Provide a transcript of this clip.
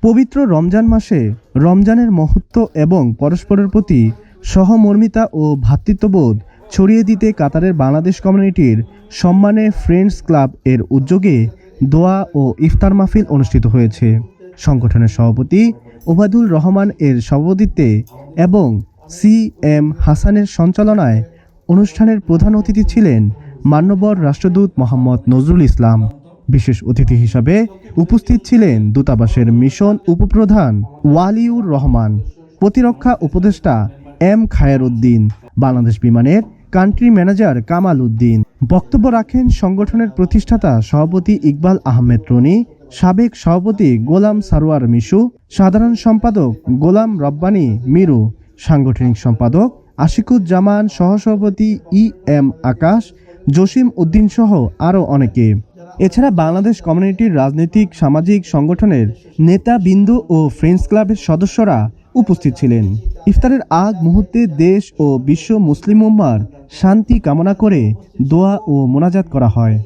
পবিত্র রমজান মাসে রমজানের মহত্ব এবং পরস্পরের প্রতি সহমর্মিতা ও ভ্রাতৃত্ববোধ ছড়িয়ে দিতে কাতারের বাংলাদেশ কমিউনিটির সম্মানে ফ্রেন্ডস ক্লাব এর উদ্যোগে দোয়া ও ইফতার মাহফিল অনুষ্ঠিত হয়েছে। সংগঠনের সভাপতি ওবায়দুল রহমান এর সভাপতিত্বে এবং সি এম হাসানের সঞ্চালনায় অনুষ্ঠানের প্রধান অতিথি ছিলেন মান্যবর রাষ্ট্রদূত মোহাম্মদ নজরুল ইসলাম। বিশেষ অতিথি হিসাবে উপস্থিত ছিলেন দূতাবাসের মিশন উপপ্রধান ওয়ালিউর রহমান, প্রতিরক্ষা উপদেষ্টা এম খায়ের উদ্দিন, বাংলাদেশ বিমানের কান্ট্রি ম্যানেজার কামাল উদ্দিন। বক্তব্য রাখেন সংগঠনের প্রতিষ্ঠাতা সভাপতি ইকবাল আহমেদ রনি, সাবেক সভাপতি গোলাম সারোয়ার মিশু, সাধারণ সম্পাদক গোলাম রব্বানী মিরু, সাংগঠনিক সম্পাদক আশিকুজ্জামান, সহসভাপতি ই এম আকাশ, জসিম উদ্দিন সহ আরও অনেকে। এছাড়া বাংলাদেশ কমিউনিটির রাজনৈতিক সামাজিক সংগঠনের নেতাবৃন্দ ও ফ্রেন্ডস ক্লাবের সদস্যরা উপস্থিত ছিলেন। ইফতারের আগ মুহূর্তে দেশ ও বিশ্ব মুসলিম উম্মার শান্তি কামনা করে দোয়া ও মোনাজাত করা হয়।